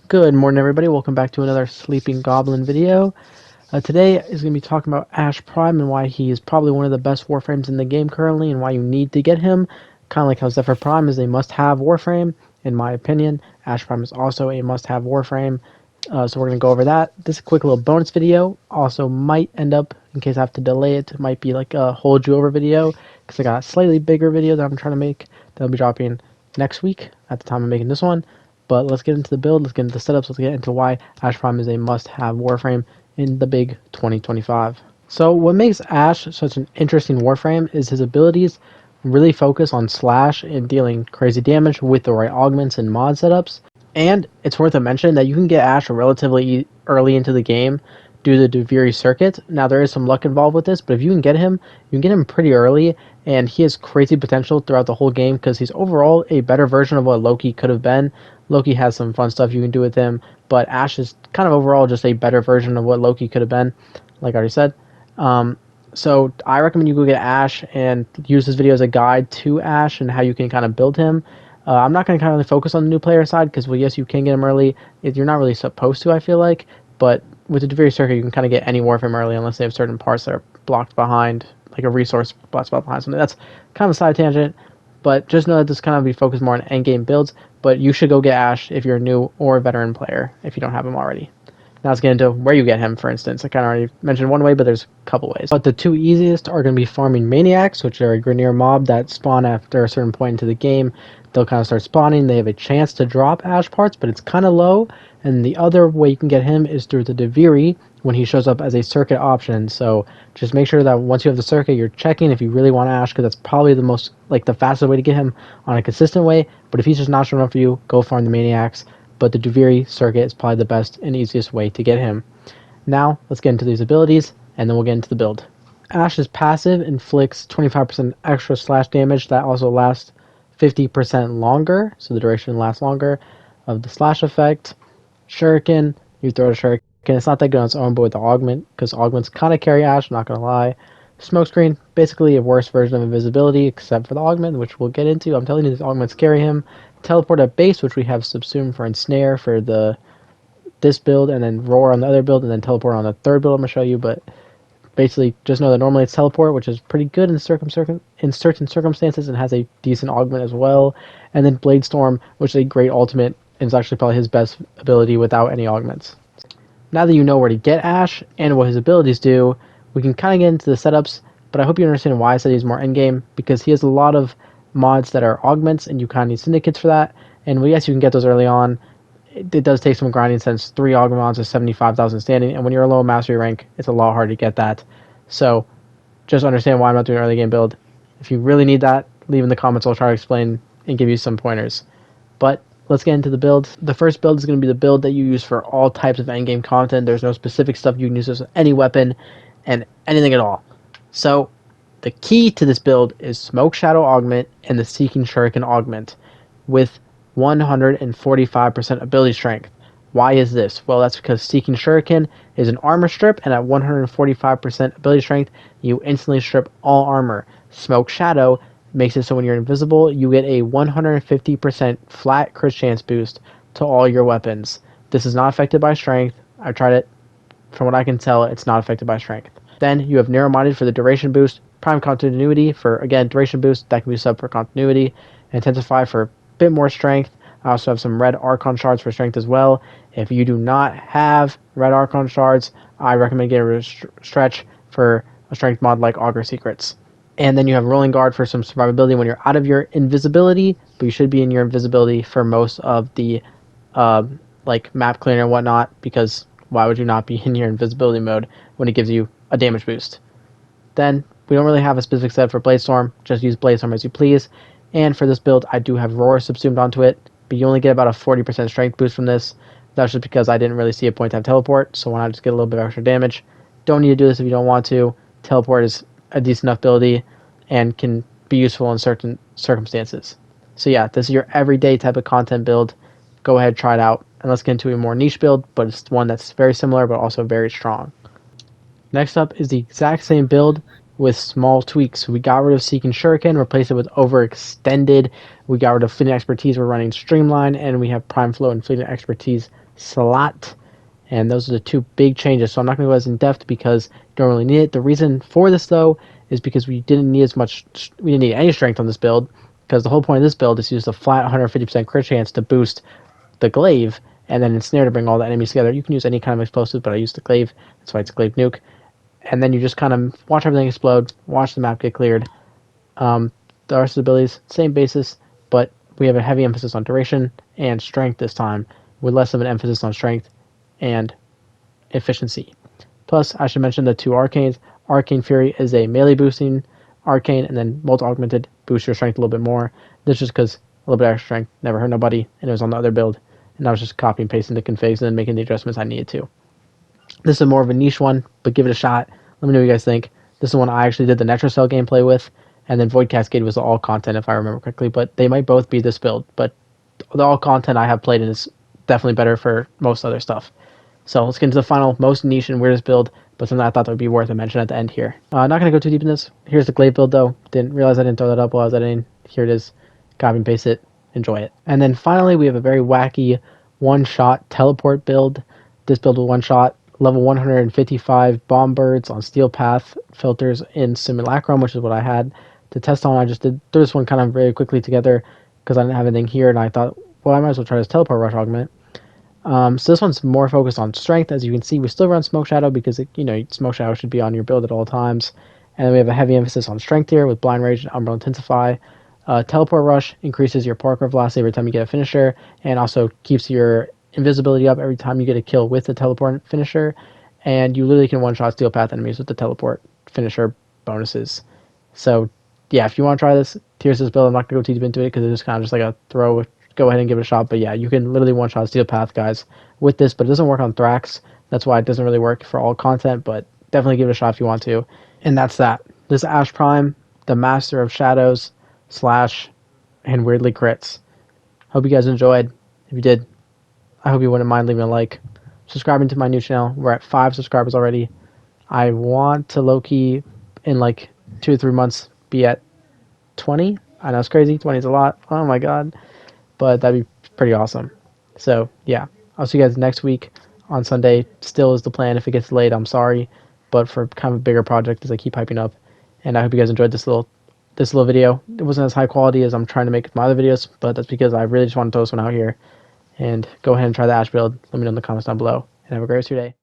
Good morning, everybody. Welcome back to another Sleeping Goblin video. Today is going to be talking about Ash Prime and why he is probably one of the best Warframes in the game currently and why you need to get him. Kind of like how Zephyr Prime is a must-have Warframe, in my opinion. Ash Prime is also a must-have Warframe, so we're going to go over that. This is a quick little bonus video. Also might end up, in case I have to delay it, might be like a hold you over video, because I got a slightly bigger video that I'm trying to make that'll be dropping next week at the time of making this one. But let's get into the build, let's get into the setups, let's get into why Ash Prime is a must-have Warframe in the big 2025. So what makes Ash such an interesting Warframe is his abilities really focus on slash and dealing crazy damage with the right augments and mod setups. And it's worth a mention that you can get Ash relatively early into the game due to the Duviri circuit. Now there is some luck involved with this, but if you can get him, you can get him pretty early, and he has crazy potential throughout the whole game because he's overall a better version of what Loki could have been. Loki has some fun stuff you can do with him, but Ash is kind of overall just a better version of what Loki could have been, like I already said. So I recommend you go get Ash and use this video as a guide to Ash and how you can kind of build him. I'm not going to kind of focus on the new player side because, well, yes, you can get him early. You're not really supposed to, I feel like, but with the Duviri circuit, you can kind of get any Warframe early unless they have certain parts that are blocked behind, like a resource blocked behind something. That's kind of a side tangent, but just know that this kind of be focused more on endgame builds. But you should go get Ash if you're a new or a veteran player if you don't have him already. Now let's get into where you get him, for instance. I kind of already mentioned one way, but there's a couple ways. But the two easiest are going to be farming Maniacs, which are a Grineer mob that spawn after a certain point into the game. They'll kind of start spawning. They have a chance to drop Ash parts, but it's kind of low. And the other way you can get him is through the Duviri when he shows up as a circuit option. So just make sure that once you have the circuit, you're checking if you really want Ash, because that's probably the most, like, the fastest way to get him on a consistent way. But if he's just not showing up for you, go farm the Maniacs. But the Duviri circuit is probably the best and easiest way to get him. Now, let's get into these abilities, and then we'll get into the build. Ash's passive inflicts 25% extra slash damage that also lasts 50% longer, so the duration lasts longer of the slash effect. Shuriken, you throw a Shuriken. It's not that good on its own, but with the augment, because augments kind of carry Ash, not going to lie. Smokescreen, basically a worse version of invisibility, except for the augment, which we'll get into. I'm telling you, these augments carry him. Teleport at base, which we have Subsume for Ensnare for this build, and then Roar on the other build, and then Teleport on the third build I'm going to show you. But basically, just know that normally it's Teleport, which is pretty good in certain circumstances and has a decent augment as well. And then Blade Storm, which is a great ultimate, and is actually probably his best ability without any augments. Now that you know where to get Ash and what his abilities do, we can kind of get into the setups, but I hope you understand why I said he's more endgame, because he has a lot of mods that are augments, and you kind of need syndicates for that. And well, yes, you can get those early on. It does take some grinding, since 3 augment mods is 75,000 standing, and when you're a low mastery rank, it's a lot harder to get that. So just understand why I'm not doing an early game build. If you really need that, leave in the comments. I'll try to explain and give you some pointers. But let's get into the build. The first build is going to be the build that you use for all types of endgame content. There's no specific stuff you can use with any weapon and anything at all. So the key to this build is Smoke Shadow Augment and the Seeking Shuriken Augment with 145% ability strength. Why is this? Well, that's because Seeking Shuriken is an armor strip, and at 145% ability strength, you instantly strip all armor. Smoke Shadow makes it so when you're invisible, you get a 150% flat crit chance boost to all your weapons. This is not affected by strength. I tried it. From what I can tell, it's not affected by strength. Then you have Narrow-Minded for the duration boost, Prime Continuity for, again, duration boost. That can be sub for continuity. Intensify for a bit more strength. I also have some red Archon shards for strength as well. If you do not have red Archon shards, I recommend getting a stretch for a strength mod like Augur Secrets. And then you have Rolling Guard for some survivability when you're out of your invisibility, but you should be in your invisibility for most of the like map clearing and whatnot, because why would you not be in your invisibility mode when it gives you a damage boost? Then we don't really have a specific set for Blade Storm, just use Blade Storm as you please. And for this build, I do have Roar subsumed onto it, but you only get about a 40% strength boost from this. That's just because I didn't really see a point to have Teleport, so why not just get a little bit of extra damage? Don't need to do this if you don't want to. Teleport is a decent enough ability and can be useful in certain circumstances. So yeah, this is your everyday type of content build. Go ahead, try it out, and let's get into a more niche build, but it's one that's very similar but also very strong. Next up is the exact same build with small tweaks. We got rid of Seeking Shuriken, replaced it with Overextended. We got rid of Fleeting Expertise, we're running Streamline, and we have Prime Flow and Fleeting Expertise slot. And those are the two big changes. So I'm not going to go as in depth because you don't really need it. The reason for this though is because we didn't need any strength on this build, because the whole point of this build is to use a flat 150% crit chance to boost the glaive, and then ensnare to bring all the enemies together. You can use any kind of explosive, but I used the glaive. That's why it's a glaive nuke. And then you just kind of watch everything explode, watch the map get cleared. The rest of the abilities, same basis, but we have a heavy emphasis on duration and strength this time, with less of an emphasis on strength and efficiency. Plus, I should mention the two arcanes. Arcane Fury is a melee boosting arcane, and then Bolt Augmented boosts your strength a little bit more. This just because a little bit extra strength never hurt nobody, and it was on the other build, and I was just copying and pasting the configs and then making the adjustments I needed to. This is more of a niche one, but give it a shot. Let me know what you guys think. This is one I actually did the Netrocell gameplay with, and then Void Cascade was the all content if I remember correctly, but they might both be this build, but the all content I have played in is definitely better for most other stuff. So let's get into the final, most niche and weirdest build, but something I thought that would be worth a mention at the end here. Not going to go too deep in this. Here's the glaive build though. Didn't realize I didn't throw that up while I was editing. Here it is. Copy and paste it. Enjoy it. And then finally we have a very wacky one-shot teleport build. This build will one-shot level 155 bomb birds on steel path filters in Simulacrum, which is what I had to test on. I just did threw this one kind of very quickly together because I didn't have anything here, and I thought, well, I might as well try this teleport rush augment. So this one's more focused on strength. As you can see, we still run Smoke Shadow because Smoke Shadow should be on your build at all times. And then we have a heavy emphasis on strength here with Blind Rage and Umbral Intensify. Teleport Rush increases your parkour velocity every time you get a finisher, and also keeps your invisibility up every time you get a kill with the teleport finisher. And you literally can one-shot Steel Path enemies with the teleport finisher bonuses. So yeah, if you want to try this, here's this build. I'm not going to go too deep into it because it's kind of just like a throw. Go ahead and give it a shot. But yeah, you can literally one-shot Steel Path guys with this, but it doesn't work on Thrax. That's why it doesn't really work for all content, but definitely give it a shot if you want to. And that's that. This Ash Prime, the Master of Shadows / and weirdly crits. Hope you guys enjoyed. If you did, I hope you wouldn't mind leaving a like. Subscribing to my new channel. We're at 5 subscribers already. I want to low-key, in like 2 or 3 months, be at 20. I know it's crazy. 20 is a lot. Oh my god. But that'd be pretty awesome. So yeah, I'll see you guys next week on Sunday. Still is the plan. If it gets delayed, I'm sorry, but for kind of a bigger project as I keep hyping up. And I hope you guys enjoyed this little video. It wasn't as high quality as I'm trying to make with my other videos, but that's because I really just want to throw this one out here. And go ahead and try the Ash build. Let me know in the comments down below. And have a great rest of your day.